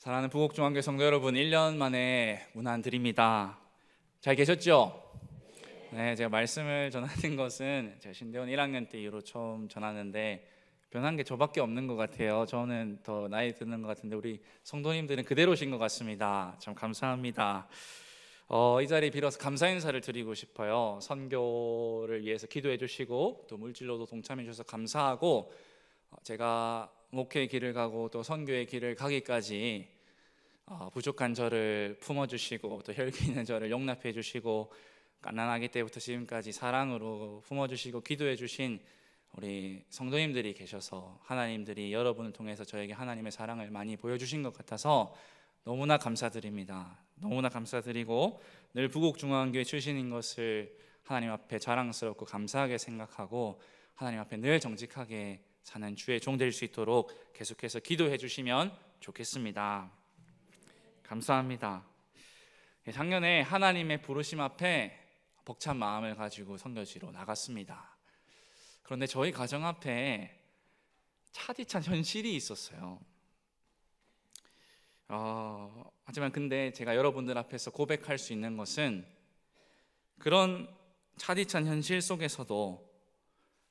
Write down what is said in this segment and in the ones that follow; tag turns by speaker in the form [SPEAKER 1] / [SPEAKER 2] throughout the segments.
[SPEAKER 1] 사랑하는 부곡중앙교회 성도 여러분, 1년 만에 문안드립니다. 잘 계셨죠? 네, 제가 말씀을 전하는 것은 제가 신대원 1학년 때 이후로 처음 전하는데 변한 게 저밖에 없는 것 같아요. 저는 더 나이 드는 것 같은데 우리 성도님들은 그대로신 것 같습니다. 참 감사합니다. 이 자리에 빌어서 감사 인사를 드리고 싶어요. 선교를 위해서 기도해 주시고 또 물질로도 동참해 주셔서 감사하고, 제가 목회의 길을 가고 또 선교의 길을 가기까지 부족한 저를 품어주시고 또 혈기 있는 저를 용납해 주시고 갓난아기 때부터 지금까지 사랑으로 품어주시고 기도해 주신 우리 성도님들이 계셔서 하나님들이 여러분을 통해서 저에게 하나님의 사랑을 많이 보여주신 것 같아서 너무나 감사드립니다. 너무나 감사드리고 늘 부곡중앙교회 출신인 것을 하나님 앞에 자랑스럽고 감사하게 생각하고 하나님 앞에 늘 정직하게 사는 주의 종 될 수 있도록 계속해서 기도해 주시면 좋겠습니다. 감사합니다. 작년에 하나님의 부르심 앞에 벅찬 마음을 가지고 선교지로 나갔습니다. 그런데 저희 가정 앞에 차디찬 현실이 있었어요. 하지만 근데 제가 여러분들 앞에서 고백할 수 있는 것은 그런 차디찬 현실 속에서도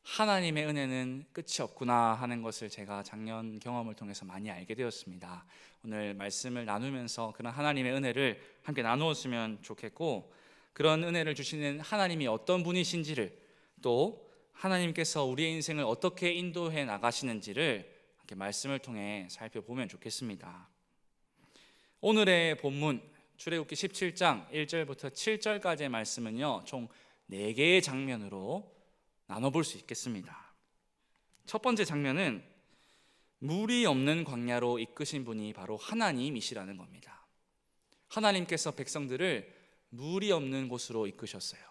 [SPEAKER 1] 하나님의 은혜는 끝이 없구나 하는 것을 제가 작년 경험을 통해서 많이 알게 되었습니다. 오늘 말씀을 나누면서 그런 하나님의 은혜를 함께 나누었으면 좋겠고, 그런 은혜를 주시는 하나님이 어떤 분이신지를, 또 하나님께서 우리의 인생을 어떻게 인도해 나가시는지를 함께 말씀을 통해 살펴보면 좋겠습니다. 오늘의 본문 출애굽기 17장 1절부터 7절까지의 말씀은요, 총 4개의 장면으로 나눠볼 수 있겠습니다. 첫 번째 장면은 물이 없는 광야로 이끄신 분이 바로 하나님이시라는 겁니다. 하나님께서 백성들을 물이 없는 곳으로 이끄셨어요.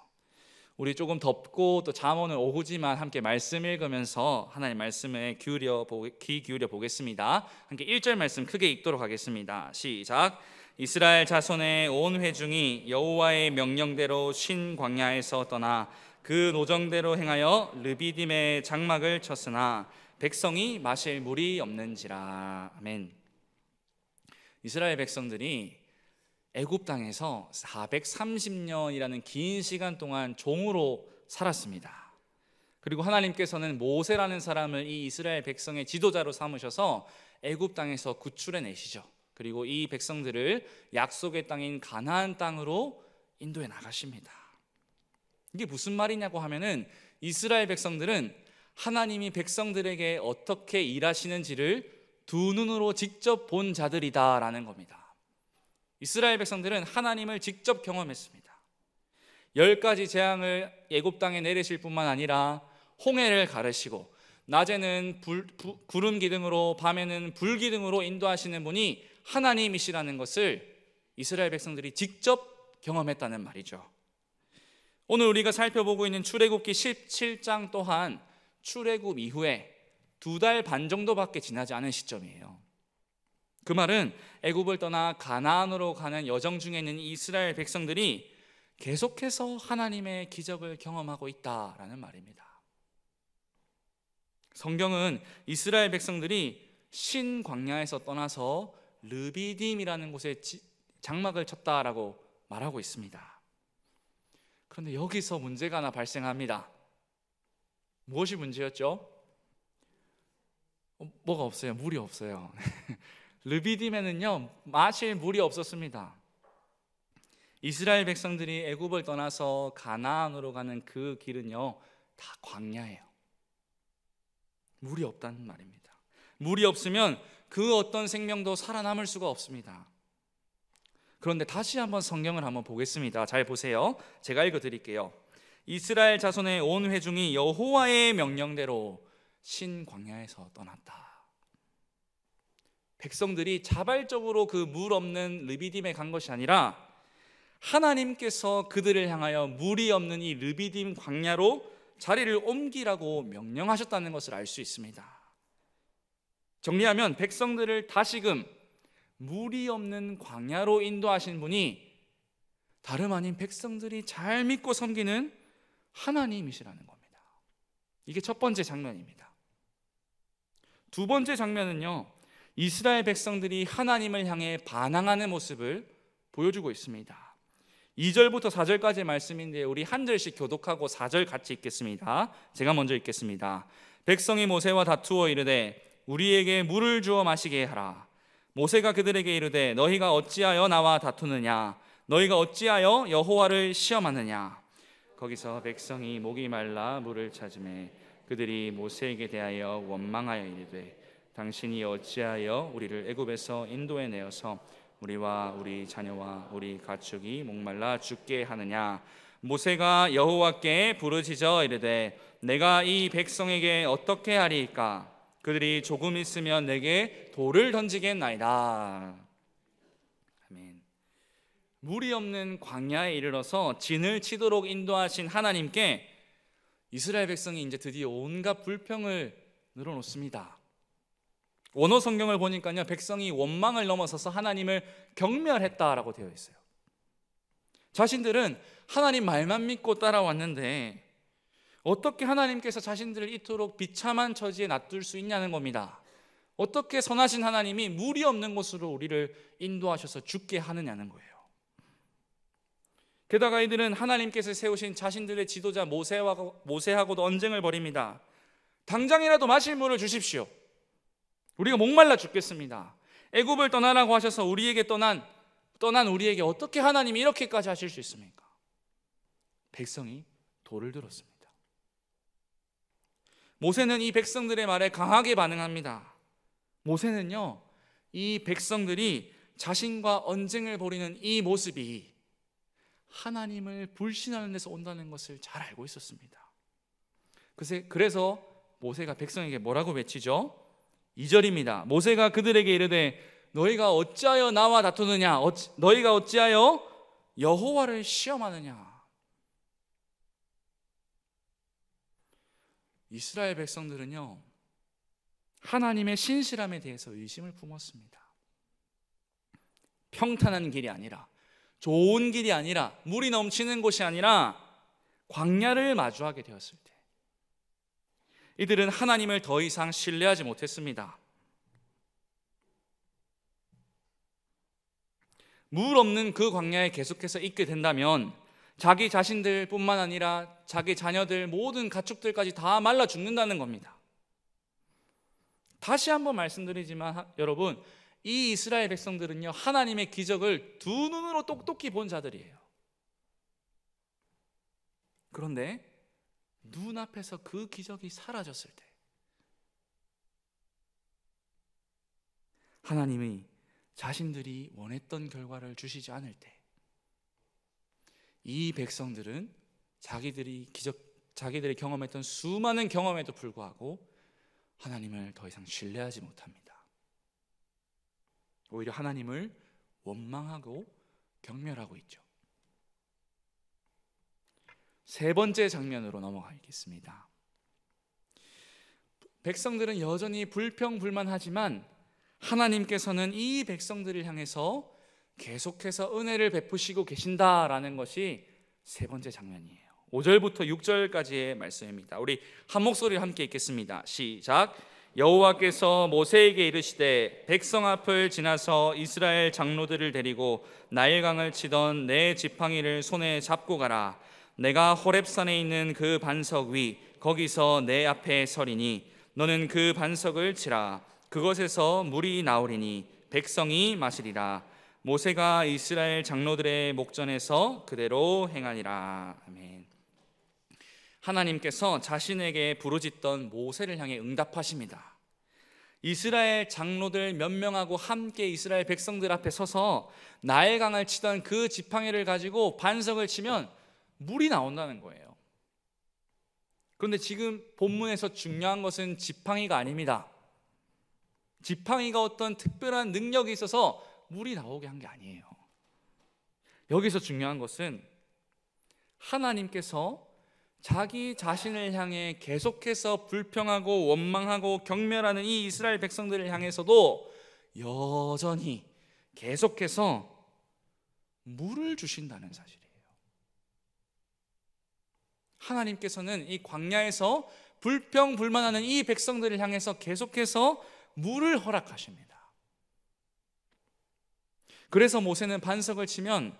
[SPEAKER 1] 우리 조금 덥고 또 잠 오는 오후지만 함께 말씀 읽으면서 하나님 말씀에 귀 기울여 보겠습니다. 함께 1절 말씀 크게 읽도록 하겠습니다. 시작. 이스라엘 자손의 온 회중이 여호와의 명령대로 신 광야에서 떠나 그 노정대로 행하여 르비딤의 장막을 쳤으나 백성이 마실 물이 없는지라. 아멘. 이스라엘 백성들이 애굽 땅에서 430년이라는 긴 시간 동안 종으로 살았습니다. 그리고 하나님께서는 모세라는 사람을 이 이스라엘 백성의 지도자로 삼으셔서 애굽 땅에서 구출해 내시죠. 그리고 이 백성들을 약속의 땅인 가나안 땅으로 인도해 나가십니다. 이게 무슨 말이냐고 하면은 이스라엘 백성들은 하나님이 백성들에게 어떻게 일하시는지를 두 눈으로 직접 본 자들이다라는 겁니다. 이스라엘 백성들은 하나님을 직접 경험했습니다. 10가지 재앙을 애굽 땅에 내리실 뿐만 아니라 홍해를 가르시고 낮에는 구름 기둥으로 밤에는 불 기둥으로 인도하시는 분이 하나님이시라는 것을 이스라엘 백성들이 직접 경험했다는 말이죠. 오늘 우리가 살펴보고 있는 출애굽기 17장 또한 출애굽 이후에 2달 반 정도밖에 지나지 않은 시점이에요. 그 말은 애굽을 떠나 가나안으로 가는 여정 중에 있는 이스라엘 백성들이 계속해서 하나님의 기적을 경험하고 있다라는 말입니다. 성경은 이스라엘 백성들이 신 광야에서 떠나서 르비딤이라는 곳에 장막을 쳤다라고 말하고 있습니다. 그런데 여기서 문제가 하나 발생합니다. 무엇이 문제였죠? 뭐가 없어요? 물이 없어요. 르비딤에는요, 마실 물이 없었습니다. 이스라엘 백성들이 애굽을 떠나서 가나안으로 가는 그 길은요, 다 광야예요. 물이 없다는 말입니다. 물이 없으면 그 어떤 생명도 살아남을 수가 없습니다. 그런데 다시 한번 성경을 한번 보겠습니다. 잘 보세요. 제가 읽어드릴게요. 이스라엘 자손의 온 회중이 여호와의 명령대로 신 광야에서 떠났다. 백성들이 자발적으로 그 물 없는 르비딤에 간 것이 아니라 하나님께서 그들을 향하여 물이 없는 이 르비딤 광야로 자리를 옮기라고 명령하셨다는 것을 알 수 있습니다. 정리하면 백성들을 다시금 물이 없는 광야로 인도하신 분이 다름 아닌 백성들이 잘 믿고 섬기는 하나님이시라는 겁니다. 이게 첫 번째 장면입니다. 두 번째 장면은요, 이스라엘 백성들이 하나님을 향해 반항하는 모습을 보여주고 있습니다. 2절부터 4절까지의 말씀인데 우리 한 절씩 교독하고 4절 같이 읽겠습니다. 제가 먼저 읽겠습니다. 백성이 모세와 다투어 이르되 우리에게 물을 주어 마시게 하라. 모세가 그들에게 이르되 너희가 어찌하여 나와 다투느냐? 너희가 어찌하여 여호와를 시험하느냐? 거기서 백성이 목이 말라 물을 찾으매 그들이 모세에게 대하여 원망하여 이르되 당신이 어찌하여 우리를 애굽에서 인도해 내어서 우리와 우리 자녀와 우리 가축이 목말라 죽게 하느냐? 모세가 여호와께 부르짖어 이르되 내가 이 백성에게 어떻게 하리이까? 그들이 조금 있으면 내게 돌을 던지겠나이다. 아멘. 물이 없는 광야에 이르러서 진을 치도록 인도하신 하나님께 이스라엘 백성이 이제 드디어 온갖 불평을 늘어놓습니다. 원어 성경을 보니까요, 백성이 원망을 넘어서서 하나님을 경멸했다라고 되어 있어요. 자신들은 하나님 말만 믿고 따라왔는데 어떻게 하나님께서 자신들을 이토록 비참한 처지에 놔둘 수 있냐는 겁니다. 어떻게 선하신 하나님이 물이 없는 곳으로 우리를 인도하셔서 죽게 하느냐는 거예요. 게다가 이들은 하나님께서 세우신 자신들의 지도자 모세하고도 언쟁을 벌입니다. 당장이라도 마실 물을 주십시오. 우리가 목말라 죽겠습니다. 애굽을 떠나라고 하셔서 우리에게 떠난 우리에게 어떻게 하나님이 이렇게까지 하실 수 있습니까? 백성이 돌을 들었습니다. 모세는 이 백성들의 말에 강하게 반응합니다. 모세는요, 이 백성들이 자신과 언쟁을 벌이는 이 모습이 하나님을 불신하는 데서 온다는 것을 잘 알고 있었습니다. 그래서 모세가 백성에게 뭐라고 외치죠? 2절입니다. 모세가 그들에게 이르되 너희가 어찌하여 나와 다투느냐? 너희가 어찌하여 여호와를 시험하느냐? 이스라엘 백성들은요, 하나님의 신실함에 대해서 의심을 품었습니다. 평탄한 길이 아니라, 좋은 길이 아니라, 물이 넘치는 곳이 아니라 광야를 마주하게 되었을 때 이들은 하나님을 더 이상 신뢰하지 못했습니다. 물 없는 그 광야에 계속해서 있게 된다면 자기 자신들뿐만 아니라 자기 자녀들 모든 가축들까지 다 말라 죽는다는 겁니다. 다시 한번 말씀드리지만 여러분, 이 이스라엘 백성들은요, 하나님의 기적을 두 눈으로 똑똑히 본 자들이에요. 그런데 눈앞에서 그 기적이 사라졌을 때 하나님이 자신들이 원했던 결과를 주시지 않을 때 이 백성들은 자기들이 경험했던 수많은 경험에도 불구하고 하나님을 더 이상 신뢰하지 못합니다. 오히려 하나님을 원망하고 경멸하고 있죠. 세 번째 장면으로 넘어가겠습니다. 백성들은 여전히 불평불만하지만 하나님께서는 이 백성들을 향해서 계속해서 은혜를 베푸시고 계신다라는 것이 세 번째 장면이에요. 5절부터 6절까지의 말씀입니다. 우리 한 목소리로 함께 읽겠습니다. 시작. 여호와께서 모세에게 이르시되 백성 앞을 지나서 이스라엘 장로들을 데리고 나일강을 치던 내 지팡이를 손에 잡고 가라. 내가 호렙산에 있는 그 반석 위 거기서 내 앞에 서리니 너는 그 반석을 치라. 그것에서 물이 나오리니 백성이 마시리라. 모세가 이스라엘 장로들의 목전에서 그대로 행하니라. 아멘. 하나님께서 자신에게 부르짖던 모세를 향해 응답하십니다. 이스라엘 장로들 몇 명하고 함께 이스라엘 백성들 앞에 서서 나일강을 치던 그 지팡이를 가지고 반석을 치면 물이 나온다는 거예요. 그런데 지금 본문에서 중요한 것은 지팡이가 아닙니다. 지팡이가 어떤 특별한 능력이 있어서 물이 나오게 한 게 아니에요. 여기서 중요한 것은 하나님께서 자기 자신을 향해 계속해서 불평하고 원망하고 경멸하는 이 이스라엘 백성들을 향해서도 여전히 계속해서 물을 주신다는 사실이에요. 하나님께서는 이 광야에서 불평불만하는 이 백성들을 향해서 계속해서 물을 허락하십니다. 그래서 모세는 반석을 치면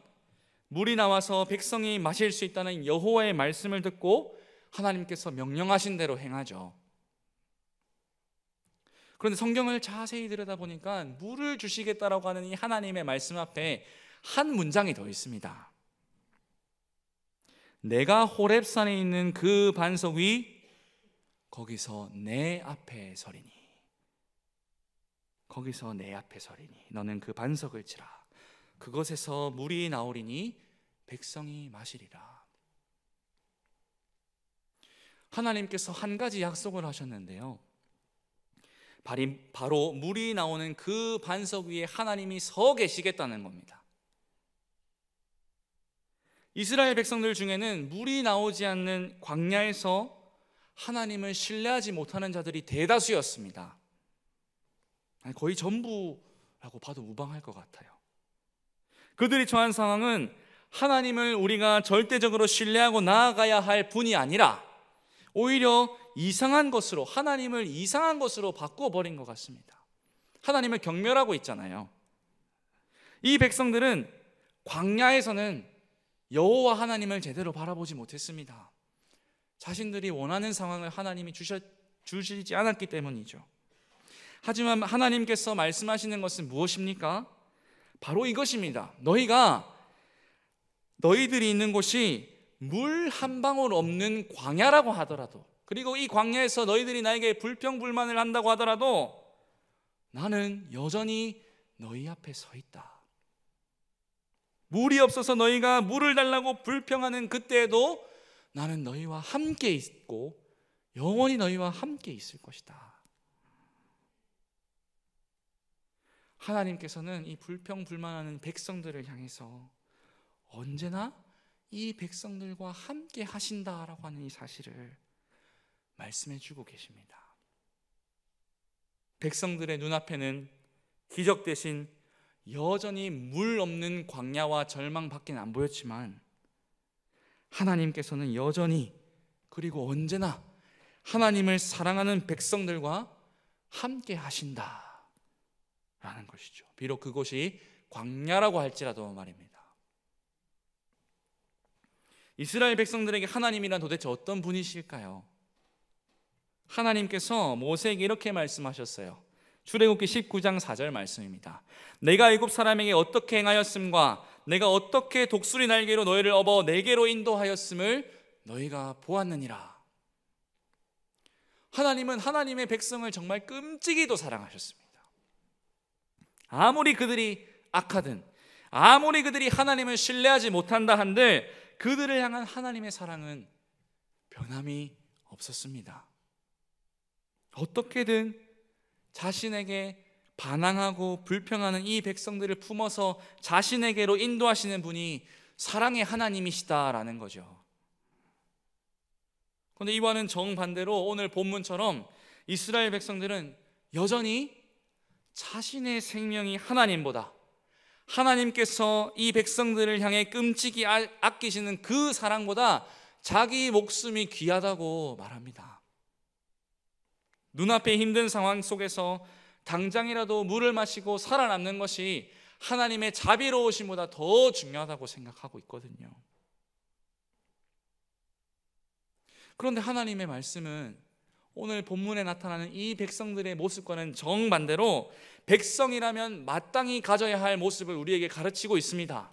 [SPEAKER 1] 물이 나와서 백성이 마실 수 있다는 여호와의 말씀을 듣고 하나님께서 명령하신 대로 행하죠. 그런데 성경을 자세히 들여다보니까 물을 주시겠다라고 하는 이 하나님의 말씀 앞에 한 문장이 더 있습니다. 내가 호렙산에 있는 그 반석 위 거기서 내 앞에 서리니, 거기서 내 앞에 서리니 너는 그 반석을 치라. 그것에서 물이 나오리니 백성이 마시리라. 하나님께서 한 가지 약속을 하셨는데요, 바로 물이 나오는 그 반석 위에 하나님이 서 계시겠다는 겁니다. 이스라엘 백성들 중에는 물이 나오지 않는 광야에서 하나님을 신뢰하지 못하는 자들이 대다수였습니다. 거의 전부라고 봐도 무방할 것 같아요. 그들이 처한 상황은 하나님을 우리가 절대적으로 신뢰하고 나아가야 할 분이 아니라 오히려 이상한 것으로, 하나님을 이상한 것으로 바꾸어버린 것 같습니다. 하나님을 경멸하고 있잖아요. 이 백성들은 광야에서는 여호와 하나님을 제대로 바라보지 못했습니다. 자신들이 원하는 상황을 하나님이 주시지 않았기 때문이죠. 하지만 하나님께서 말씀하시는 것은 무엇입니까? 바로 이것입니다. 너희들이 있는 곳이 물 한 방울 없는 광야라고 하더라도, 그리고 이 광야에서 너희들이 나에게 불평불만을 한다고 하더라도 나는 여전히 너희 앞에 서 있다. 물이 없어서 너희가 물을 달라고 불평하는 그때에도 나는 너희와 함께 있고 영원히 너희와 함께 있을 것이다. 하나님께서는 이 불평불만하는 백성들을 향해서 언제나 이 백성들과 함께 하신다라고 하는 이 사실을 말씀해 주고 계십니다. 백성들의 눈앞에는 기적 대신 여전히 물 없는 광야와 절망밖에 안 보였지만 하나님께서는 여전히, 그리고 언제나 하나님을 사랑하는 백성들과 함께 하신다라는 것이죠. 비록 그곳이 광야라고 할지라도 말입니다. 이스라엘 백성들에게 하나님이란 도대체 어떤 분이실까요? 하나님께서 모세에게 이렇게 말씀하셨어요. 출애굽기 19장 4절 말씀입니다. 내가 애굽 사람에게 어떻게 행하였음과 내가 어떻게 독수리 날개로 너희를 업어 내게로 인도하였음을 너희가 보았느니라. 하나님은 하나님의 백성을 정말 끔찍이도 사랑하셨습니다. 아무리 그들이 악하든, 아무리 그들이 하나님을 신뢰하지 못한다 한들 그들을 향한 하나님의 사랑은 변함이 없었습니다. 어떻게든 자신에게 반항하고 불평하는 이 백성들을 품어서 자신에게로 인도하시는 분이 사랑의 하나님이시다라는 거죠. 그런데 이와는 정반대로 오늘 본문처럼 이스라엘 백성들은 여전히 자신의 생명이 하나님보다, 하나님께서 이 백성들을 향해 끔찍이 아끼시는 그 사랑보다 자기 목숨이 귀하다고 말합니다. 눈앞에 힘든 상황 속에서 당장이라도 물을 마시고 살아남는 것이 하나님의 자비로우심보다 더 중요하다고 생각하고 있거든요. 그런데 하나님의 말씀은 오늘 본문에 나타나는 이 백성들의 모습과는 정반대로 백성이라면 마땅히 가져야 할 모습을 우리에게 가르치고 있습니다.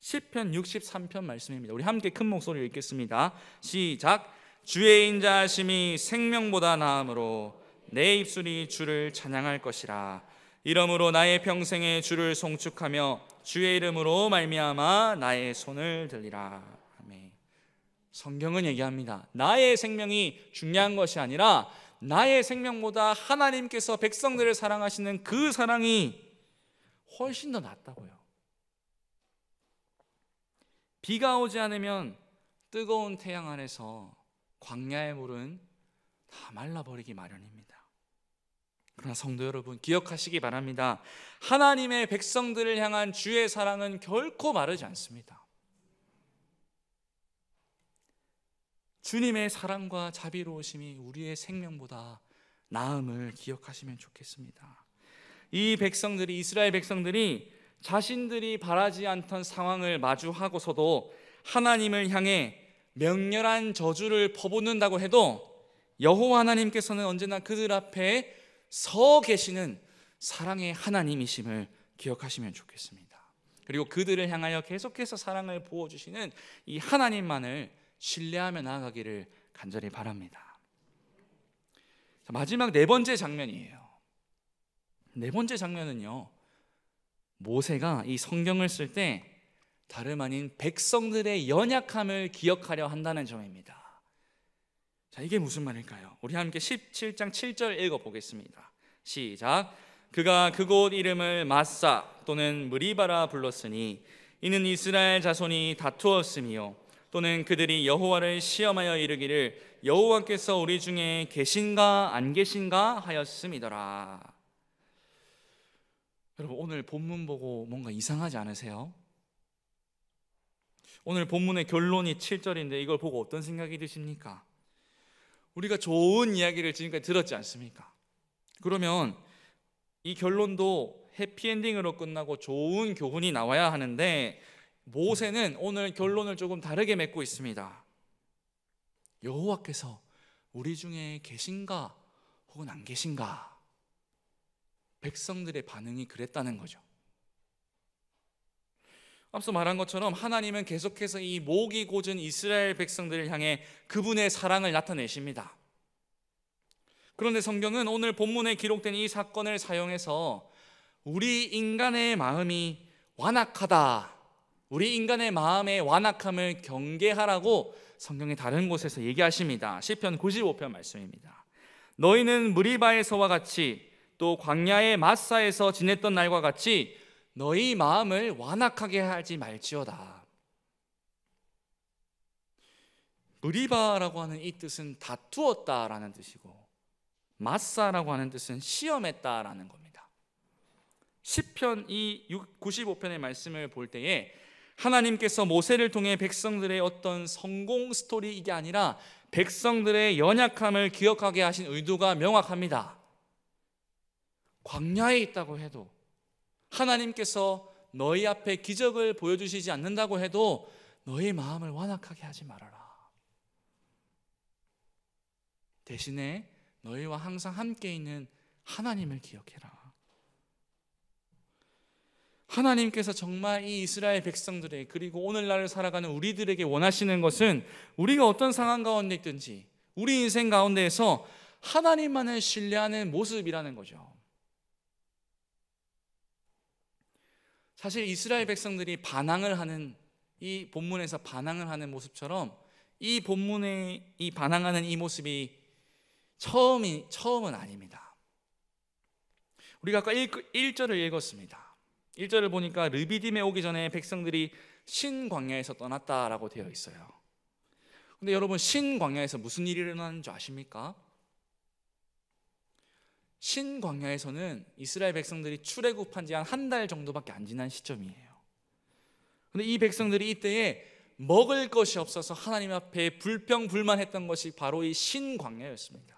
[SPEAKER 1] 시편 63편 말씀입니다. 우리 함께 큰 목소리로 읽겠습니다. 시작. 주의 인자하심이 생명보다 나음으로 내 입술이 주를 찬양할 것이라. 이러므로 나의 평생에 주를 송축하며 주의 이름으로 말미암아 나의 손을 들리라. 아멘. 성경은 얘기합니다. 나의 생명이 중요한 것이 아니라 나의 생명보다 하나님께서 백성들을 사랑하시는 그 사랑이 훨씬 더 낫다고요. 비가 오지 않으면 뜨거운 태양 아래서 광야의 물은 다 말라버리기 마련입니다. 그러나 성도 여러분, 기억하시기 바랍니다. 하나님의 백성들을 향한 주의 사랑은 결코 마르지 않습니다. 주님의 사랑과 자비로우심이 우리의 생명보다 나음을 기억하시면 좋겠습니다. 이 백성들이, 이스라엘 백성들이 자신들이 바라지 않던 상황을 마주하고서도 하나님을 향해 맹렬한 저주를 퍼붓는다고 해도 여호와 하나님께서는 언제나 그들 앞에 서 계시는 사랑의 하나님이심을 기억하시면 좋겠습니다. 그리고 그들을 향하여 계속해서 사랑을 부어주시는 이 하나님만을 신뢰하며 나아가기를 간절히 바랍니다. 자, 마지막 네 번째 장면이에요. 네 번째 장면은요, 모세가 이 성경을 쓸 때 다름 아닌 백성들의 연약함을 기억하려 한다는 점입니다. 자, 이게 무슨 말일까요? 우리 함께 17장 7절 읽어보겠습니다. 시작. 그가 그곳 이름을 마사 또는 무리바라 불렀으니 이는 이스라엘 자손이 다투었으며 또는 그들이 여호와를 시험하여 이르기를 여호와께서 우리 중에 계신가 안 계신가 하였음이더라. 여러분, 오늘 본문 보고 뭔가 이상하지 않으세요? 오늘 본문의 결론이 7절인데 이걸 보고 어떤 생각이 드십니까? 우리가 좋은 이야기를 지금까지 들었지 않습니까? 그러면 이 결론도 해피엔딩으로 끝나고 좋은 교훈이 나와야 하는데 모세는 오늘 결론을 조금 다르게 맺고 있습니다. 여호와께서 우리 중에 계신가 혹은 안 계신가? 백성들의 반응이 그랬다는 거죠. 앞서 말한 것처럼 하나님은 계속해서 이 목이 고진 이스라엘 백성들을 향해 그분의 사랑을 나타내십니다. 그런데 성경은 오늘 본문에 기록된 이 사건을 사용해서 우리 인간의 마음이 완악하다, 우리 인간의 마음의 완악함을 경계하라고 성경의 다른 곳에서 얘기하십니다. 시편 95편 말씀입니다. 너희는 무리바에서와 같이 또 광야의 마사에서 지냈던 날과 같이 너희 마음을 완악하게 하지 말지어다. 무리바라고 하는 이 뜻은 다투었다라는 뜻이고 마사라고 하는 뜻은 시험했다라는 겁니다. 시편 이 95편의 말씀을 볼 때에 하나님께서 모세를 통해 백성들의 어떤 성공 스토리 이게 아니라 백성들의 연약함을 기억하게 하신 의도가 명확합니다. 광야에 있다고 해도 하나님께서 너희 앞에 기적을 보여주시지 않는다고 해도 너희 마음을 완악하게 하지 말아라. 대신에 너희와 항상 함께 있는 하나님을 기억해라. 하나님께서 정말 이 이스라엘 백성들의 그리고 오늘날을 살아가는 우리들에게 원하시는 것은 우리가 어떤 상황 가운데 있든지 우리 인생 가운데에서 하나님만을 신뢰하는 모습이라는 거죠. 사실 이스라엘 백성들이 반항을 하는 이 본문에서 반항을 하는 모습처럼 이 본문에 이 반항하는 이 모습이 처음은 아닙니다. 우리가 아까 1절을 읽었습니다. 1절을 보니까 르비딤에 오기 전에 백성들이 신광야에서 떠났다라고 되어 있어요. 근데 여러분, 신광야에서 무슨 일이 일어나는 줄 아십니까? 신광야에서는 이스라엘 백성들이 출애굽한 지 한 달 정도밖에 안 지난 시점이에요. 근데 이 백성들이 이때에 먹을 것이 없어서 하나님 앞에 불평불만했던 것이 바로 이 신광야였습니다.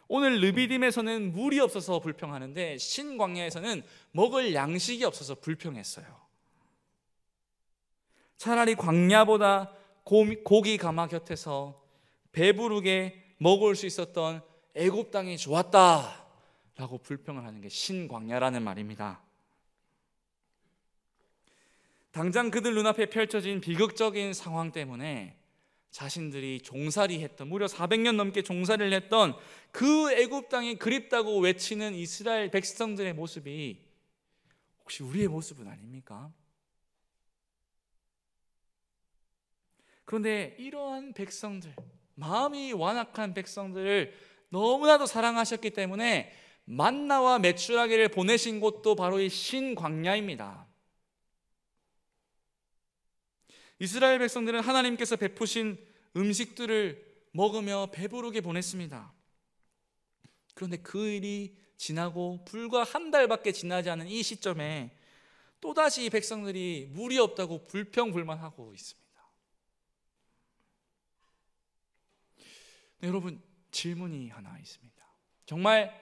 [SPEAKER 1] 오늘 르비딤에서는 물이 없어서 불평하는데 신광야에서는 먹을 양식이 없어서 불평했어요. 차라리 광야보다 고기 가마 곁에서 배부르게 먹을 수 있었던 애굽 땅이 좋았다라고 불평을 하는 게 신광야라는 말입니다. 당장 그들 눈앞에 펼쳐진 비극적인 상황 때문에 자신들이 종살이 했던, 무려 400년 넘게 종살이를 했던 그 애굽 땅이 그립다고 외치는 이스라엘 백성들의 모습이 혹시 우리의 모습은 아닙니까? 그런데 이러한 백성들, 마음이 완악한 백성들을 너무나도 사랑하셨기 때문에 만나와 메추라기를 보내신 곳도 바로 이 신광야입니다. 이스라엘 백성들은 하나님께서 베푸신 음식들을 먹으며 배부르게 보냈습니다. 그런데 그 일이 지나고 불과 한 달밖에 지나지 않은 이 시점에 또다시 이 백성들이 물이 없다고 불평불만하고 있습니다. 네, 여러분, 질문이 하나 있습니다. 정말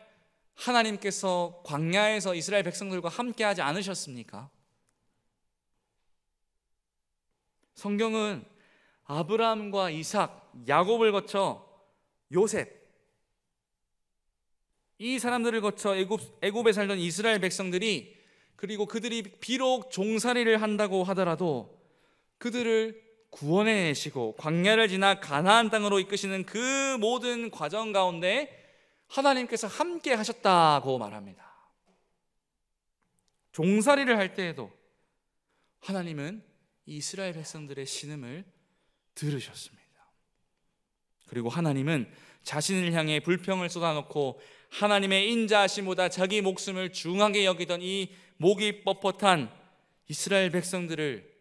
[SPEAKER 1] 하나님께서 광야에서 이스라엘 백성들과 함께 하지 않으셨습니까? 성경은 아브라함과 이삭, 야곱을 거쳐 요셉, 이 사람들을 거쳐 애굽에 살던 이스라엘 백성들이, 그리고 그들이 비록 종살이를 한다고 하더라도 그들을 구원해 내시고 광야를 지나 가나안 땅으로 이끄시는 그 모든 과정 가운데 하나님께서 함께 하셨다고 말합니다. 종살이를 할 때에도 하나님은 이스라엘 백성들의 신음을 들으셨습니다. 그리고 하나님은 자신을 향해 불평을 쏟아놓고 하나님의 인자하심보다 자기 목숨을 중하게 여기던 이 목이 뻣뻣한 이스라엘 백성들을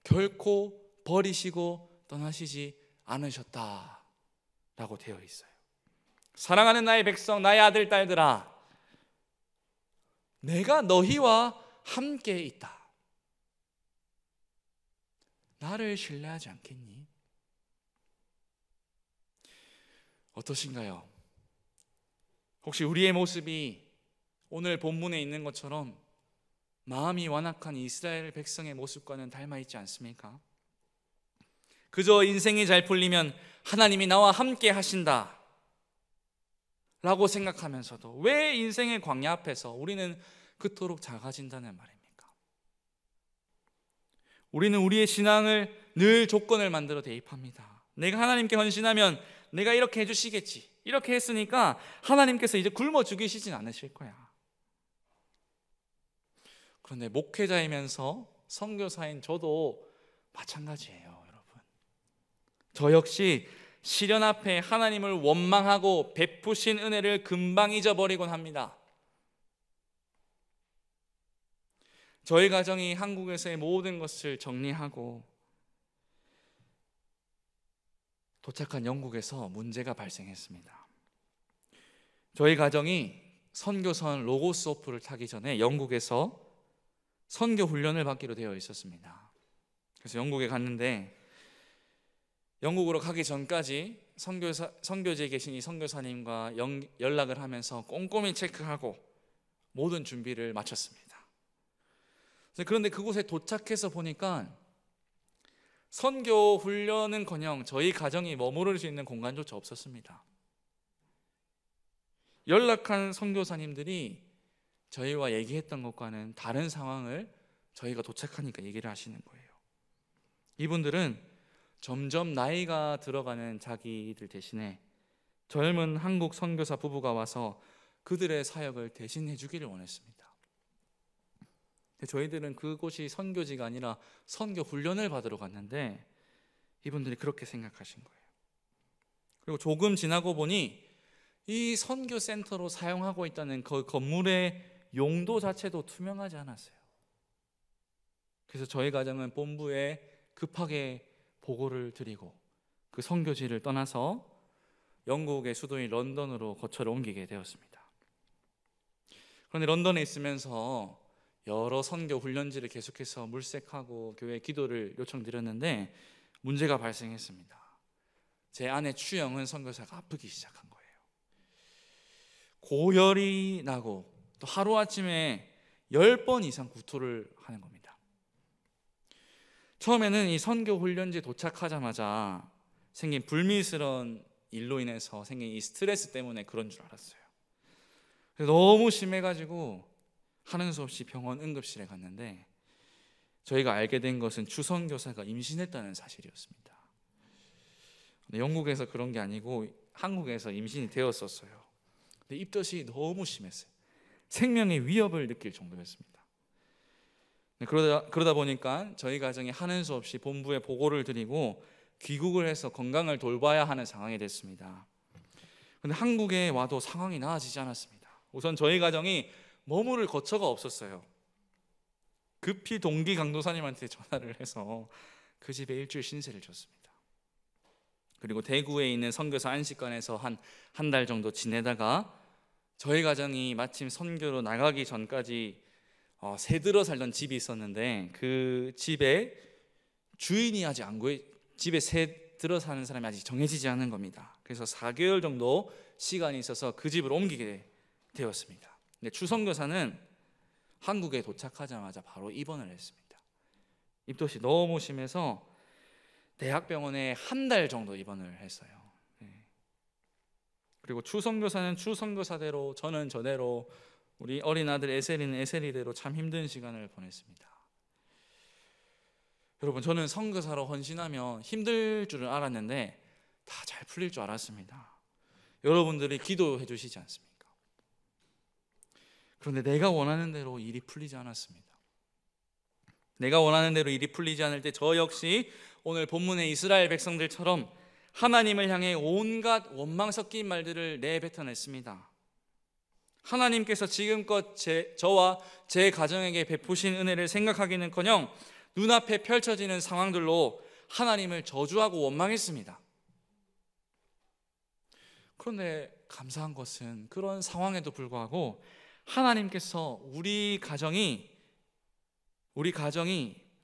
[SPEAKER 1] 결코 버리시고 떠나시지 않으셨다라고 되어 있어요. 사랑하는 나의 백성, 나의 아들 딸들아, 내가 너희와 함께 있다. 나를 신뢰하지 않겠니? 어떠신가요? 혹시 우리의 모습이 오늘 본문에 있는 것처럼 마음이 완악한 이스라엘 백성의 모습과는 닮아 있지 않습니까? 그저 인생이 잘 풀리면 하나님이 나와 함께 하신다 라고 생각하면서도 왜 인생의 광야 앞에서 우리는 그토록 작아진다는 말입니까? 우리는 우리의 신앙을 늘 조건을 만들어 대입합니다. 내가 하나님께 헌신하면 내가 이렇게 해주시겠지, 이렇게 했으니까 하나님께서 이제 굶어 죽이시진 않으실 거야. 그런데 목회자이면서 선교사인 저도 마찬가지예요, 여러분. 저 역시 시련 앞에 하나님을 원망하고 베푸신 은혜를 금방 잊어버리곤 합니다. 저희 가정이 한국에서의 모든 것을 정리하고 도착한 영국에서 문제가 발생했습니다. 저희 가정이 선교선 로고스 호프를 타기 전에 영국에서 선교 훈련을 받기로 되어 있었습니다. 그래서 영국에 갔는데 영국으로 가기 전까지 선교지에 계신 이 선교사님과 연락을 하면서 꼼꼼히 체크하고 모든 준비를 마쳤습니다. 그런데 그곳에 도착해서 보니까 선교 훈련은커녕 저희 가정이 머무를 수 있는 공간조차 없었습니다. 연락한 선교사님들이 저희와 얘기했던 것과는 다른 상황을 저희가 도착하니까 얘기를 하시는 거예요. 이분들은 점점 나이가 들어가는 자기들 대신에 젊은 한국 선교사 부부가 와서 그들의 사역을 대신해 주기를 원했습니다. 저희들은 그곳이 선교지가 아니라 선교 훈련을 받으러 갔는데 이분들이 그렇게 생각하신 거예요. 그리고 조금 지나고 보니 이 선교센터로 사용하고 있다는 그 건물의 용도 자체도 투명하지 않았어요. 그래서 저희 가정은 본부에 급하게 보고를 드리고 그 선교지를 떠나서 영국의 수도인 런던으로 거처를 옮기게 되었습니다. 그런데 런던에 있으면서 여러 선교 훈련지를 계속해서 물색하고 교회 기도를 요청드렸는데 문제가 발생했습니다. 제 아내 추영은 선교사가 아프기 시작한 거예요. 고열이 나고 또 하루아침에 10번 이상 구토를 하는 겁니다. 처음에는 이 선교 훈련지에 도착하자마자 생긴 불미스러운 일로 인해서 생긴 이 스트레스 때문에 그런 줄 알았어요. 그래서 너무 심해가지고 하는 수 없이 병원 응급실에 갔는데 저희가 알게 된 것은 추선교사가 임신했다는 사실이었습니다. 근데 영국에서 그런 게 아니고 한국에서 임신이 되었었어요. 근데 입덧이 너무 심했어요. 생명의 위협을 느낄 정도였습니다. 그러다 보니까 저희 가정이 하는 수 없이 본부에 보고를 드리고 귀국을 해서 건강을 돌봐야 하는 상황이 됐습니다. 그런데 한국에 와도 상황이 나아지지 않았습니다. 우선 저희 가정이 머무를 거처가 없었어요. 급히 동기 강도사님한테 전화를 해서 그 집에 일주일 신세를 졌습니다. 그리고 대구에 있는 선교사 안식관에서 한 달 정도 지내다가 저희 가정이 마침 선교로 나가기 전까지 새 들어 살던 집이 있었는데 그 집에 주인이 아직 안 구해, 집에 새 들어 사는 사람이 아직 정해지지 않은 겁니다. 그래서 4개월 정도 시간이 있어서 그 집을 옮기게 되었습니다. 근데 추선교사는 한국에 도착하자마자 바로 입원을 했습니다. 입덧이 너무 심해서 대학병원에 한 달 정도 입원을 했어요. 그리고 추선교사는 추선교사대로, 저는 저대로, 우리 어린 아들 에셀이는 에셀이대로 참 힘든 시간을 보냈습니다. 여러분, 저는 선교사로 헌신하면 힘들 줄은 알았는데 다 잘 풀릴 줄 알았습니다. 여러분들이 기도해 주시지 않습니까? 그런데 내가 원하는 대로 일이 풀리지 않았습니다. 내가 원하는 대로 일이 풀리지 않을 때 저 역시 오늘 본문의 이스라엘 백성들처럼 하나님을 향해 온갖 원망 섞인 말들을 내뱉어냈습니다. 하나님께서 지금껏 저와 제 가정에게 베푸신 은혜를 생각하기는커녕 눈앞에 펼쳐지는 상황들로 하나님을 저주하고 원망했습니다. 그런데 감사한 것은 그런 상황에도 불구하고 하나님께서 우리 가정이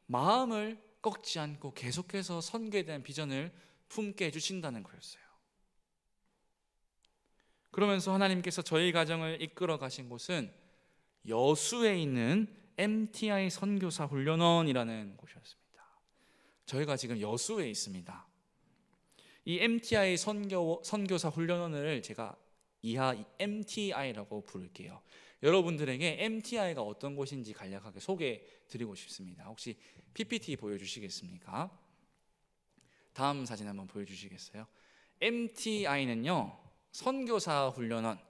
[SPEAKER 1] 마음을 꺾지 않고 계속해서 선교에 대한 비전을 품게 해주신다는 거였어요. 그러면서 하나님께서 저희 가정을 이끌어 가신 곳은 여수에 있는 MTI 선교사 훈련원이라는 곳이었습니다. 저희가 지금 여수에 있습니다. 이 MTI 선교사 훈련원을 제가 이하 MTI라고 부를게요. 여러분들에게 MTI가 어떤 곳인지 간략하게 소개해 드리고 싶습니다. 혹시 PPT 보여주시겠습니까? 다음 사진 한번 보여주시겠어요? MTI는요, 선교사 훈련원,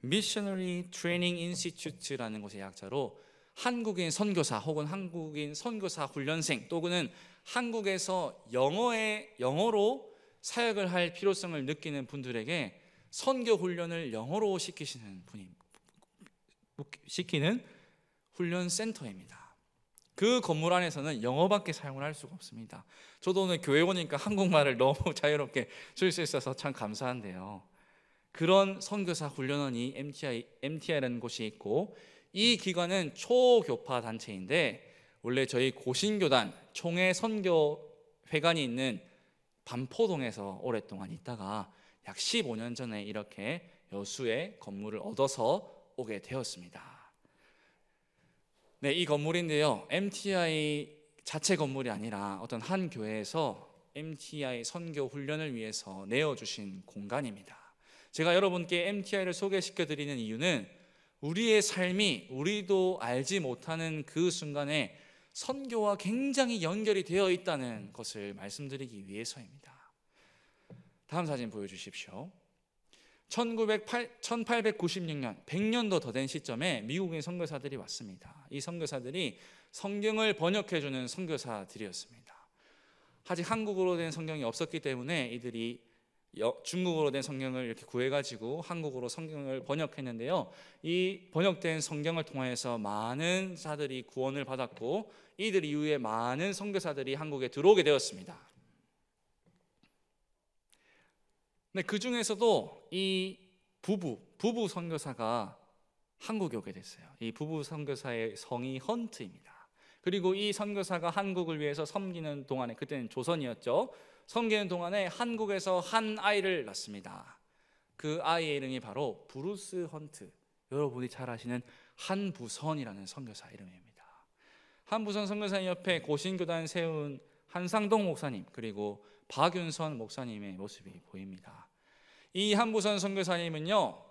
[SPEAKER 1] Missionary Training Institute라는 곳의 약자로 한국인 선교사 혹은 한국인 선교사 훈련생 또는 한국에서 영어로 사역을 할 필요성을 느끼는 분들에게 선교 훈련을 영어로 시키는 훈련센터입니다. 그 건물 안에서는 영어밖에 사용을 할 수가 없습니다. 저도 오늘 교회 오니까 한국말을 너무 자유롭게 쓸 수 있어서 참 감사한데요. 그런 선교사 훈련원이 MTI라는 곳이 있고, 이 기관은 초교파 단체인데 원래 저희 고신교단 총회 선교회관이 있는 반포동에서 오랫동안 있다가 약 15년 전에 이렇게 여수에 건물을 얻어서 오게 되었습니다. 네, 이 건물인데요, MTI 자체 건물이 아니라 어떤 한 교회에서 MTI 선교 훈련을 위해서 내어주신 공간입니다. 제가 여러분께 MTI를 소개시켜 드리는 이유는 우리의 삶이 우리도 알지 못하는 그 순간에 선교와 굉장히 연결이 되어 있다는 것을 말씀드리기 위해서입니다. 다음 사진 보여주십시오. 1896년, 100년도 더 된 시점에 미국인 선교사들이 왔습니다. 이 선교사들이 성경을 번역해주는 선교사들이었습니다. 아직 한국어로 된 성경이 없었기 때문에 이들이 중국어로 된 성경을 이렇게 구해가지고 한국어로 성경을 번역했는데요, 이 번역된 성경을 통해서 많은 자들이 구원을 받았고 이들 이후에 많은 선교사들이 한국에 들어오게 되었습니다. 네, 그 중에서도 이 부부 선교사가 한국에 오게 됐어요. 이 부부 선교사의 성이 헌트입니다. 그리고 이 선교사가 한국을 위해서 섬기는 동안에, 그때는 조선이었죠, 섬기는 동안에 한국에서 한 아이를 낳습니다. 그 아이의 이름이 바로 브루스 헌트, 여러분이 잘 아시는 한부선이라는 선교사 이름입니다. 한부선 선교사님 옆에 고신교단 세운 한상동 목사님, 그리고 박윤선 목사님의 모습이 보입니다. 이 한부선 선교사님은요,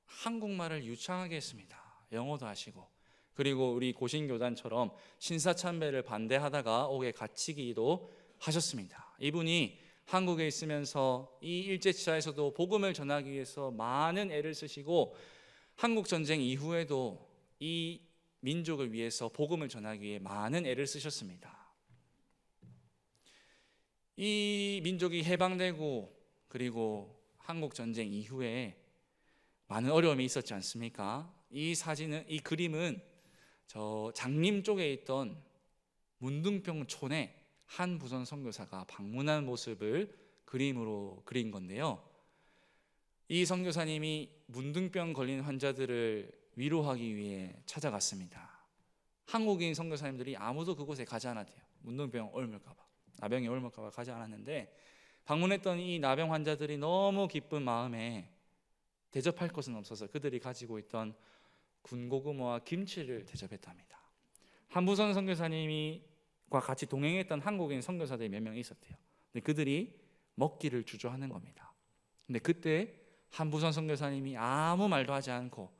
[SPEAKER 1] 한국말을 유창하게 했습니다. 영어도 하시고, 그리고 우리 고신교단처럼 신사참배를 반대하다가 옥에 갇히기도 하셨습니다. 이분이 한국에 있으면서 이 일제치하에서도 복음을 전하기 위해서 많은 애를 쓰시고, 한국전쟁 이후에도 이 민족을 위해서 복음을 전하기 위해 많은 애를 쓰셨습니다. 이 민족이 해방되고 그리고 한국전쟁 이후에 많은 어려움이 있었지 않습니까? 이 그림은 저 장림 쪽에 있던 문둥병촌에 한부선 선교사가 방문한 모습을 그림으로 그린 건데요, 이 선교사님이 문둥병 걸린 환자들을 위로하기 위해 찾아갔습니다. 한국인 선교사님들이 아무도 그곳에 가지 않았대요. 문둥병 옮을까 봐, 나병이 옮을까 봐 가지 않았는데, 방문했던 이 나병 환자들이 너무 기쁜 마음에 대접할 것은 없어서 그들이 가지고 있던 군고구마와 김치를 대접했답니다. 한부선 선교사님과 같이 동행했던 한국인 선교사들이 몇 명 있었대요. 근데 그들이 먹기를 주저하는 겁니다. 근데 그때 한부선 선교사님이 아무 말도 하지 않고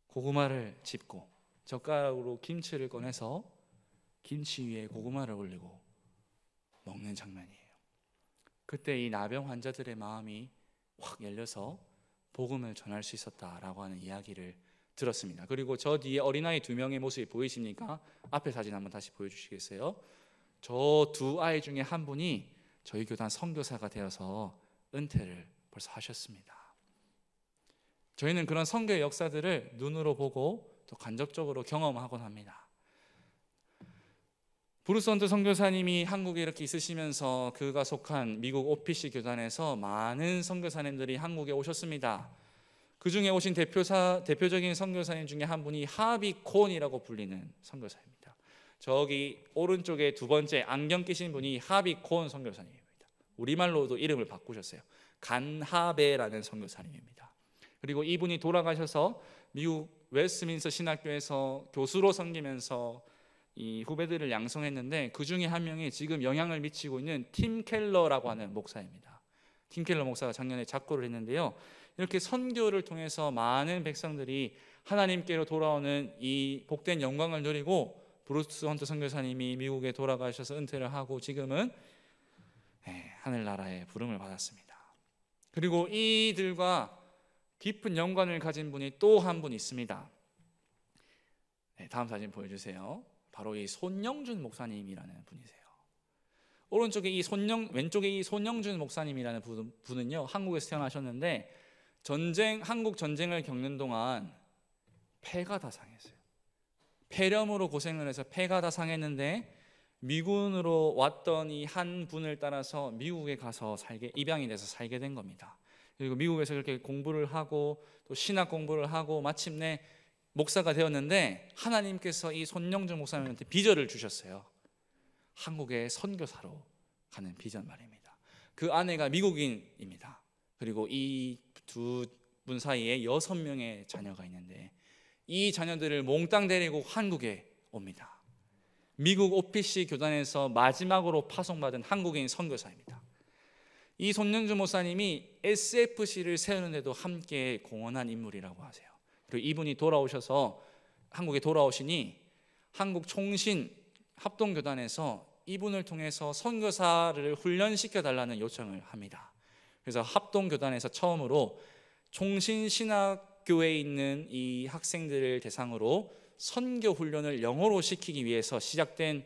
[SPEAKER 1] 고구마를 짚고 젓가락으로 김치를 꺼내서 김치 위에 고구마를 올리고 먹는 장면이에요. 그때 이 나병 환자들의 마음이 확 열려서 복음을 전할 수 있었다라고 하는 이야기를 들었습니다. 그리고 저 뒤에 어린아이 2명의 모습이 보이십니까? 앞에 사진 한번 다시 보여주시겠어요? 저 두 아이 중에 한 분이 저희 교단 선교사가 되어서 은퇴를 벌써 하셨습니다. 저희는 그런 선교의 역사들을 눈으로 보고 또 간접적으로 경험하곤 합니다. 브루스 헌트 선교사님이 한국에 이렇게 있으시면서 그가 속한 미국 OPC 교단에서 많은 선교사님들이 한국에 오셨습니다. 그 중에 오신 대표적인 선교사님 중에 한 분이 하비 콘이라고 불리는 선교사입니다. 저기 오른쪽에 두 번째 안경 끼신 분이 하비 콘 선교사님입니다. 우리말로도 이름을 바꾸셨어요. 간하베라는 선교사님입니다. 그리고 이분이 돌아가셔서 미국 웨스트민스터 신학교에서 교수로 섬기면서 이 후배들을 양성했는데 그 중에 한 명이 지금 영향을 미치고 있는 팀 켈러라고 하는 목사입니다. 팀 켈러 목사가 작년에 작고를 했는데요. 이렇게 선교를 통해서 많은 백성들이 하나님께로 돌아오는 이 복된 영광을 누리고 브루스 헌트 선교사님이 미국에 돌아가셔서 은퇴를 하고 지금은 하늘나라의 부름을 받았습니다. 그리고 이들과 깊은 연관을 가진 분이 또 한 분 있습니다. 다음 사진 보여주세요. 바로 이 손영준 목사님이라는 분이세요. 왼쪽에 이 손영준 목사님이라는 분은요, 한국에서 태어나셨는데 한국 전쟁을 겪는 동안 폐가 다 상했어요. 폐렴으로 고생을 해서 폐가 다 상했는데 미군으로 왔던 이 한 분을 따라서 미국에 가서 입양이 돼서 살게 된 겁니다. 그리고 미국에서 그렇게 공부를 하고 또 신학 공부를 하고 마침내 목사가 되었는데 하나님께서 이 손영준 목사님한테 비전을 주셨어요. 한국의 선교사로 가는 비전 말입니다. 그 아내가 미국인입니다. 그리고 이 두 분 사이에 6명의 자녀가 있는데 이 자녀들을 몽땅 데리고 한국에 옵니다. 미국 OPC 교단에서 마지막으로 파송받은 한국인 선교사입니다. 이 손영준 목사님이 SFC를 세우는데도 함께 공헌한 인물이라고 하세요. 그리고 이분이 돌아오셔서 한국에 돌아오시니 한국 총신 합동교단에서 이분을 통해서 선교사를 훈련시켜 달라는 요청을 합니다. 그래서 합동교단에서 처음으로 총신신학교에 있는 이 학생들을 대상으로 선교 훈련을 영어로 시키기 위해서 시작된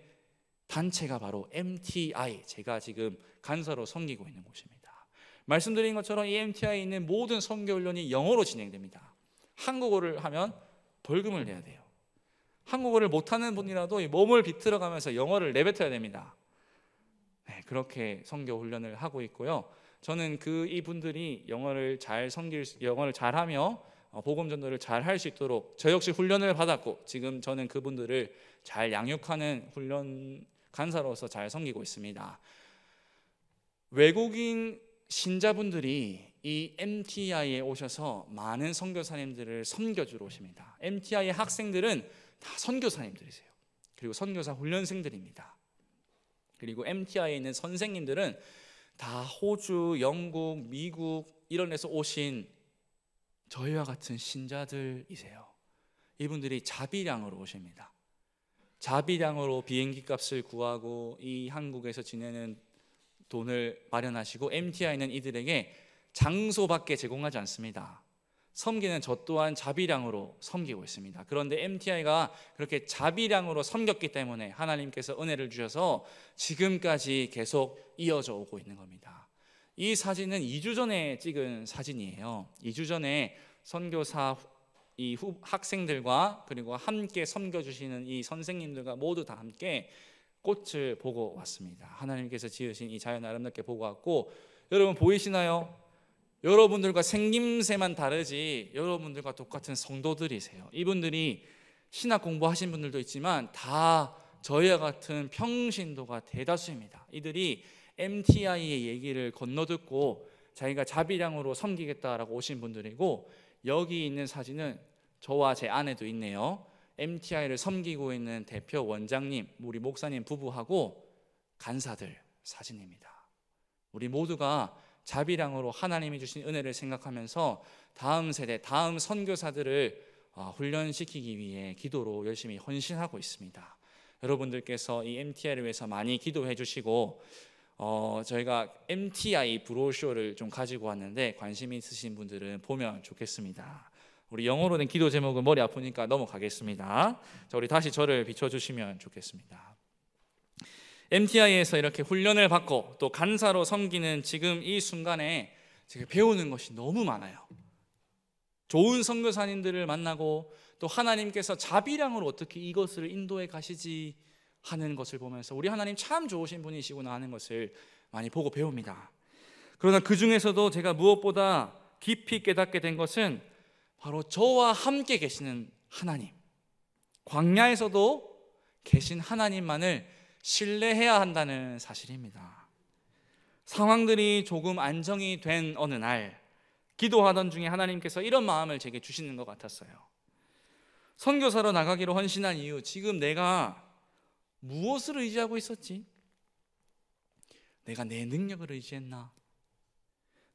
[SPEAKER 1] 단체가 바로 MTI, 제가 지금 간사로 섬기고 있는 곳입니다. 말씀드린 것처럼 이 MTI에 있는 모든 선교 훈련이 영어로 진행됩니다. 한국어를 하면 벌금을 내야 돼요. 한국어를 못하는 분이라도 몸을 비틀어가면서 영어를 내뱉어야 됩니다. 그렇게 선교 훈련을 하고 있고요. 저는 이분들이 영어를 잘하며 복음 전도를 잘 할 수 있도록 저 역시 훈련을 받았고 지금 저는 그분들을 잘 양육하는 훈련 간사로서 잘 섬기고 있습니다. 외국인 신자분들이 이 MTI에 오셔서 많은 선교사님들을 섬겨주러 오십니다. MTI의 학생들은 다 선교사님들이세요. 그리고 선교사 훈련생들입니다. 그리고 MTI에 있는 선생님들은 다 호주, 영국, 미국 이런 데서 오신 저희와 같은 신자들이세요. 이분들이 자비량으로 오십니다. 자비량으로 비행기 값을 구하고 이 한국에서 지내는 돈을 마련하시고 MTI는 이들에게 장소밖에 제공하지 않습니다. 섬기는 저 또한 자비량으로 섬기고 있습니다. 그런데 MTI가 그렇게 자비량으로 섬겼기 때문에 하나님께서 은혜를 주셔서 지금까지 계속 이어져 오고 있는 겁니다. 이 사진은 2주 전에 찍은 사진이에요. 2주 전에 선교사 학생들과 그리고 함께 섬겨주시는 이 선생님들과 모두 다 함께 꽃을 보고 왔습니다. 하나님께서 지으신 이 자연 아름답게 보고 왔고, 여러분 보이시나요? 여러분들과 생김새만 다르지 여러분들과 똑같은 성도들이세요. 이분들이 신학 공부하신 분들도 있지만 다 저희와 같은 평신도가 대다수입니다. 이들이 MTI의 얘기를 건너듣고 자기가 자비량으로 섬기겠다라고 오신 분들이고, 여기 있는 사진은 저와 제 아내도 있네요. MTI를 섬기고 있는 대표 원장님, 우리 목사님 부부하고 간사들 사진입니다. 우리 모두가 자비량으로 하나님이 주신 은혜를 생각하면서 다음 세대, 다음 선교사들을 훈련시키기 위해 기도로 열심히 헌신하고 있습니다. 여러분들께서 이 MTI를 위해서 많이 기도해 주시고 저희가 MTI 브로셔를 좀 가지고 왔는데 관심 있으신 분들은 보면 좋겠습니다. 우리 영어로 된 기도 제목은 머리 아프니까 넘어가겠습니다. 자, 우리 다시 저를 비춰주시면 좋겠습니다. MTI에서 이렇게 훈련을 받고 또 간사로 섬기는 지금 이 순간에 제가 배우는 것이 너무 많아요. 좋은 선교사님들을 만나고 또 하나님께서 자비량으로 어떻게 이것을 인도해 가시지 하는 것을 보면서 우리 하나님 참 좋으신 분이시구나 하는 것을 많이 보고 배웁니다. 그러나 그 중에서도 제가 무엇보다 깊이 깨닫게 된 것은 바로 저와 함께 계시는 하나님, 광야에서도 계신 하나님만을 신뢰해야 한다는 사실입니다. 상황들이 조금 안정이 된 어느 날 기도하던 중에 하나님께서 이런 마음을 제게 주시는 것 같았어요. 선교사로 나가기로 헌신한 이후 지금 내가 무엇을 의지하고 있었지? 내가 내 능력을 의지했나?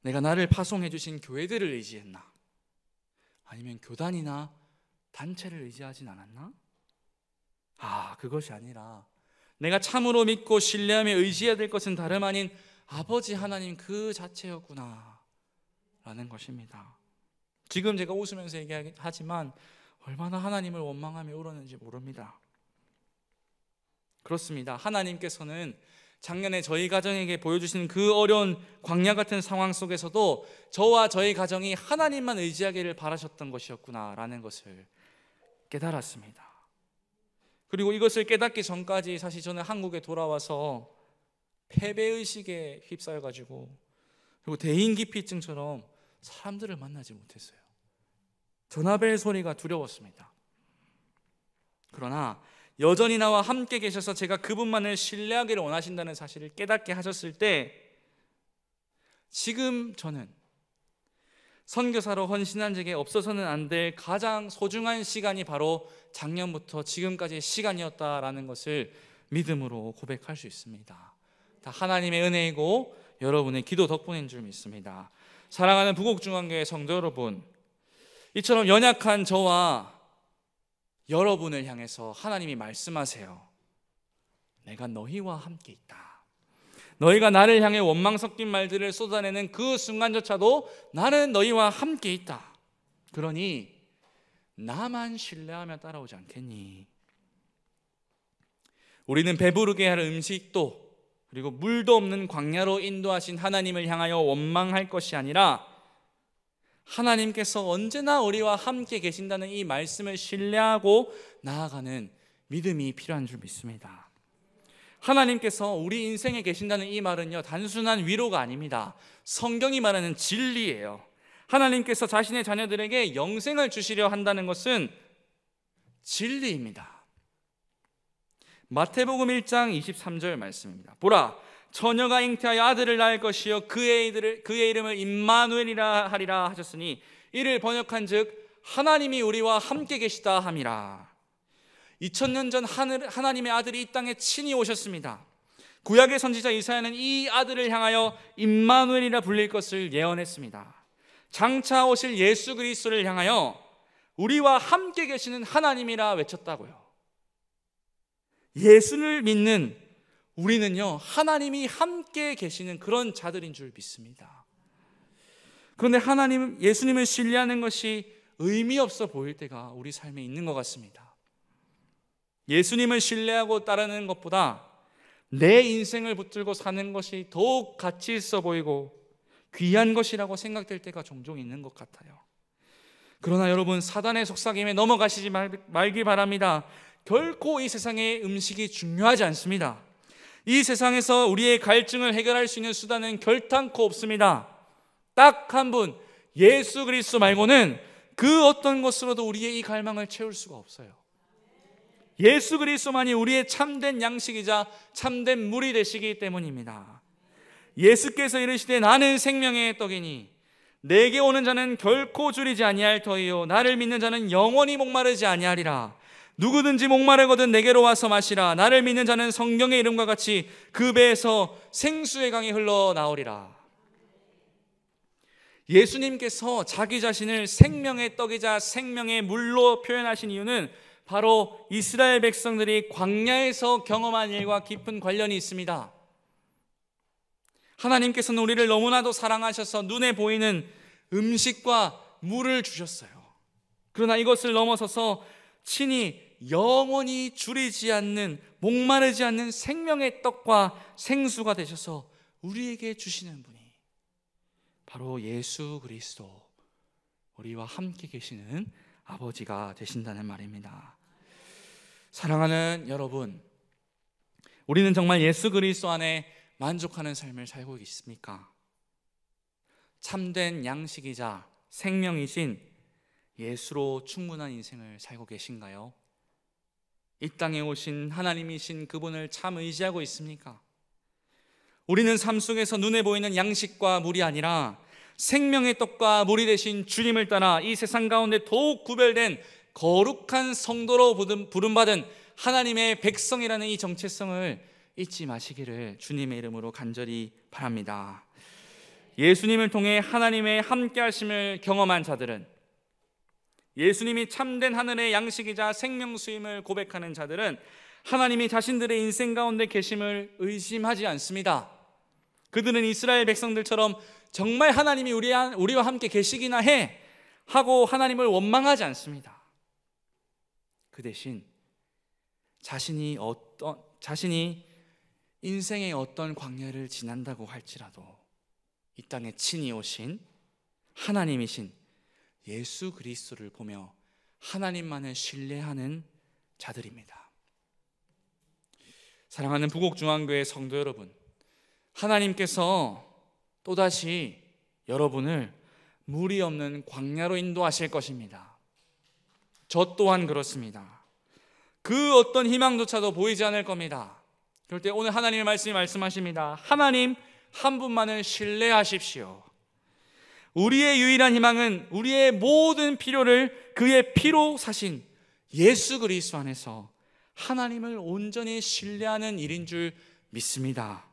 [SPEAKER 1] 내가 나를 파송해 주신 교회들을 의지했나? 아니면 교단이나 단체를 의지하진 않았나? 그것이 아니라 내가 참으로 믿고 신뢰하며 의지해야 될 것은 다름 아닌 아버지 하나님 그 자체였구나 라는 것입니다. 지금 제가 웃으면서 얘기하지만 얼마나 하나님을 원망하며 울었는지 모릅니다. 그렇습니다. 하나님께서는 작년에 저희 가정에게 보여주신 그 어려운 광야 같은 상황 속에서도 저와 저희 가정이 하나님만 의지하기를 바라셨던 것이었구나 라는 것을 깨달았습니다. 그리고 이것을 깨닫기 전까지 사실 저는 한국에 돌아와서 패배의식에 휩싸여가지고 그리고 대인기피증처럼 사람들을 만나지 못했어요. 전화벨 소리가 두려웠습니다. 그러나 여전히 나와 함께 계셔서 제가 그분만을 신뢰하기를 원하신다는 사실을 깨닫게 하셨을 때 지금 저는 선교사로 헌신한 적에 없어서는 안 될 가장 소중한 시간이 바로 작년부터 지금까지의 시간이었다라는 것을 믿음으로 고백할 수 있습니다. 다 하나님의 은혜이고 여러분의 기도 덕분인 줄 믿습니다. 사랑하는 부곡중앙교회 성도 여러분, 이처럼 연약한 저와 여러분을 향해서 하나님이 말씀하세요. 내가 너희와 함께 있다. 너희가 나를 향해 원망 섞인 말들을 쏟아내는 그 순간조차도 나는 너희와 함께 있다. 그러니 나만 신뢰하며 따라오지 않겠니? 우리는 배부르게 할 음식도 그리고 물도 없는 광야로 인도하신 하나님을 향하여 원망할 것이 아니라 하나님께서 언제나 우리와 함께 계신다는 이 말씀을 신뢰하고 나아가는 믿음이 필요한 줄 믿습니다. 하나님께서 우리 인생에 계신다는 이 말은요, 단순한 위로가 아닙니다. 성경이 말하는 진리예요. 하나님께서 자신의 자녀들에게 영생을 주시려 한다는 것은 진리입니다. 마태복음 1장 23절 말씀입니다. 보라, 처녀가 잉태하여 아들을 낳을 것이요 그의 이름을 임마누엘이라 하리라 하셨으니 이를 번역한즉 하나님이 우리와 함께 계시다 함이라. 2000년 전 하나님의 아들이 이 땅에 친히 오셨습니다. 구약의 선지자 이사야는 이 아들을 향하여 임마누엘이라 불릴 것을 예언했습니다. 장차 오실 예수 그리스도를 향하여 우리와 함께 계시는 하나님이라 외쳤다고요. 예수를 믿는 우리는요, 하나님이 함께 계시는 그런 자들인 줄 믿습니다. 그런데 예수님을 신뢰하는 것이 의미 없어 보일 때가 우리 삶에 있는 것 같습니다. 예수님을 신뢰하고 따르는 것보다 내 인생을 붙들고 사는 것이 더욱 가치 있어 보이고 귀한 것이라고 생각될 때가 종종 있는 것 같아요. 그러나 여러분, 사단의 속삭임에 넘어가시지 말기 바랍니다. 결코 이 세상의 음식이 중요하지 않습니다. 이 세상에서 우리의 갈증을 해결할 수 있는 수단은 결탄코 없습니다. 딱 한 분, 예수 그리스도 말고는 그 어떤 것으로도 우리의 이 갈망을 채울 수가 없어요. 예수 그리스도만이 우리의 참된 양식이자 참된 물이 되시기 때문입니다. 예수께서 이르시되 나는 생명의 떡이니 내게 오는 자는 결코 줄이지 아니할 터이요 나를 믿는 자는 영원히 목마르지 아니하리라. 누구든지 목마르거든 내게로 와서 마시라. 나를 믿는 자는 성경의 이름과 같이 그 배에서 생수의 강이 흘러나오리라. 예수님께서 자기 자신을 생명의 떡이자 생명의 물로 표현하신 이유는 바로 이스라엘 백성들이 광야에서 경험한 일과 깊은 관련이 있습니다. 하나님께서는 우리를 너무나도 사랑하셔서 눈에 보이는 음식과 물을 주셨어요. 그러나 이것을 넘어서서 친히 영원히 줄이지 않는, 목마르지 않는 생명의 떡과 생수가 되셔서 우리에게 주시는 분이 바로 예수 그리스도, 우리와 함께 계시는 아버지가 되신다는 말입니다. 사랑하는 여러분, 우리는 정말 예수 그리스도 안에 만족하는 삶을 살고 있습니까? 참된 양식이자 생명이신 예수로 충분한 인생을 살고 계신가요? 이 땅에 오신 하나님이신 그분을 참 의지하고 있습니까? 우리는 삶 속에서 눈에 보이는 양식과 물이 아니라 생명의 떡과 물이 되신 주님을 따라 이 세상 가운데 더욱 구별된 거룩한 성도로 부름받은 하나님의 백성이라는 이 정체성을 잊지 마시기를 주님의 이름으로 간절히 바랍니다. 예수님을 통해 하나님의 함께하심을 경험한 자들은, 예수님이 참된 하늘의 양식이자 생명수임을 고백하는 자들은 하나님이 자신들의 인생 가운데 계심을 의심하지 않습니다. 그들은 이스라엘 백성들처럼 정말 하나님이 우리와 함께 계시기나 해 하고 하나님을 원망하지 않습니다. 그 대신 자신이 인생의 어떤 광야를 지난다고 할지라도 이 땅에 친히 오신 하나님이신 예수 그리스도를 보며 하나님만을 신뢰하는 자들입니다. 사랑하는 부곡중앙교회 성도 여러분, 하나님께서 또다시 여러분을 물이 없는 광야로 인도하실 것입니다. 저 또한 그렇습니다. 그 어떤 희망조차도 보이지 않을 겁니다. 그럴 때 오늘 하나님의 말씀이 말씀하십니다. 하나님 한 분만을 신뢰하십시오. 우리의 유일한 희망은 우리의 모든 필요를 그의 피로 사신 예수 그리스도 안에서 하나님을 온전히 신뢰하는 일인 줄 믿습니다.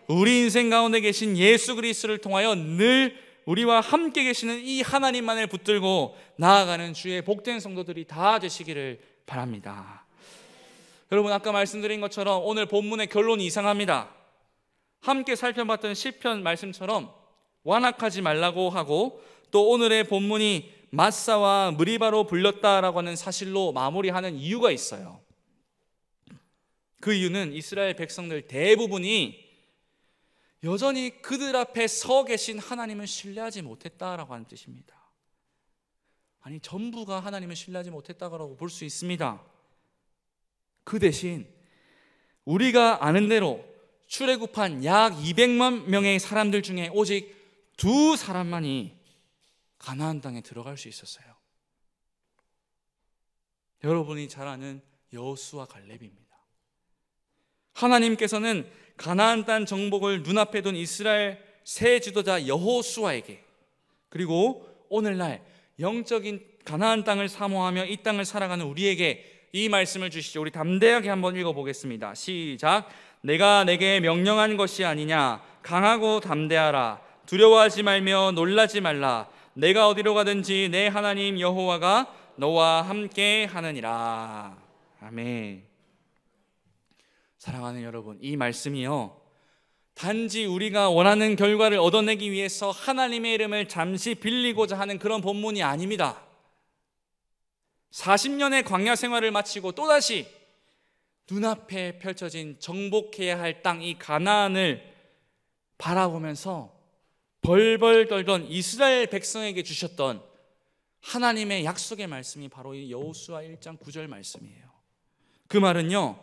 [SPEAKER 1] 우리 인생 가운데 계신 예수 그리스도를 통하여 늘 우리와 함께 계시는 이 하나님만을 붙들고 나아가는 주의 복된 성도들이 다 되시기를 바랍니다. 여러분, 아까 말씀드린 것처럼 오늘 본문의 결론이 이상합니다. 함께 살펴봤던 시편 말씀처럼 완악하지 말라고 하고 또 오늘의 본문이 마사와 무리바로 불렸다라고 하는 사실로 마무리하는 이유가 있어요. 그 이유는 이스라엘 백성들 대부분이 여전히 그들 앞에 서 계신 하나님을 신뢰하지 못했다라고 하는 뜻입니다. 아니, 전부가 하나님을 신뢰하지 못했다고 볼 수 있습니다. 그 대신 우리가 아는 대로 출애굽한 약 200만 명의 사람들 중에 오직 2사람만이 가나안 땅에 들어갈 수 있었어요. 여러분이 잘 아는 여호수아 갈렙입니다. 하나님께서는 가나안 땅 정복을 눈앞에 둔 이스라엘 새 지도자 여호수아에게, 그리고 오늘날 영적인 가나안 땅을 사모하며 이 땅을 살아가는 우리에게 이 말씀을 주시죠. 우리 담대하게 한번 읽어보겠습니다. 시작. 내가 내게 명령한 것이 아니냐. 강하고 담대하라. 두려워하지 말며 놀라지 말라. 내가 어디로 가든지 내 하나님 여호와가 너와 함께 하느니라. 아멘. 사랑하는 여러분, 이 말씀이요, 단지 우리가 원하는 결과를 얻어내기 위해서 하나님의 이름을 잠시 빌리고자 하는 그런 본문이 아닙니다. 40년의 광야 생활을 마치고 또다시 눈앞에 펼쳐진 정복해야 할 땅, 이 가나안을 바라보면서 벌벌 떨던 이스라엘 백성에게 주셨던 하나님의 약속의 말씀이 바로 이 여호수아 1장 9절 말씀이에요. 그 말은요,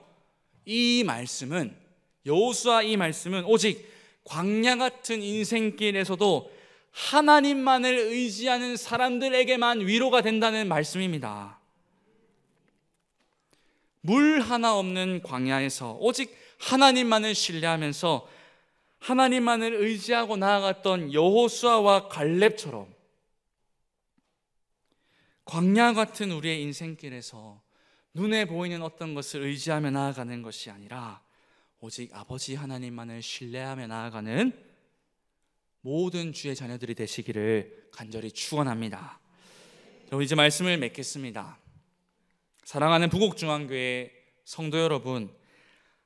[SPEAKER 1] 여호수아 이 말씀은 오직 광야 같은 인생길에서도 하나님만을 의지하는 사람들에게만 위로가 된다는 말씀입니다. 물 하나 없는 광야에서 오직 하나님만을 신뢰하면서 하나님만을 의지하고 나아갔던 여호수아와 갈렙처럼 광야 같은 우리의 인생길에서 눈에 보이는 어떤 것을 의지하며 나아가는 것이 아니라 오직 아버지 하나님만을 신뢰하며 나아가는 모든 주의 자녀들이 되시기를 간절히 축원합니다. 이제 말씀을 맺겠습니다. 사랑하는 부곡중앙교회 성도 여러분,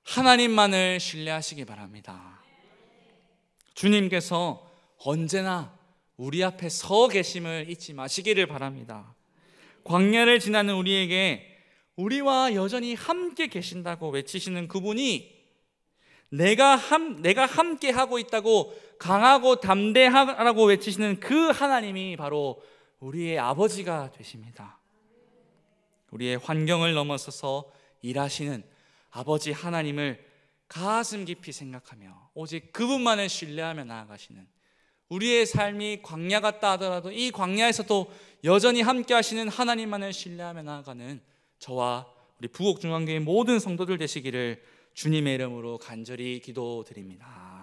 [SPEAKER 1] 하나님만을 신뢰하시기 바랍니다. 주님께서 언제나 우리 앞에 서 계심을 잊지 마시기를 바랍니다. 광야를 지나는 우리에게 우리와 여전히 함께 계신다고 외치시는 그분이 내가 함께 하고 있다고 강하고 담대하라고 외치시는 그 하나님이 바로 우리의 아버지가 되십니다. 우리의 환경을 넘어서서 일하시는 아버지 하나님을 가슴 깊이 생각하며 오직 그분만을 신뢰하며 나아가시는, 우리의 삶이 광야 같다 하더라도 이 광야에서도 여전히 함께 하시는 하나님만을 신뢰하며 나아가는 저와 우리 부곡중앙교회 모든 성도들 되시기를 주님의 이름으로 간절히 기도드립니다.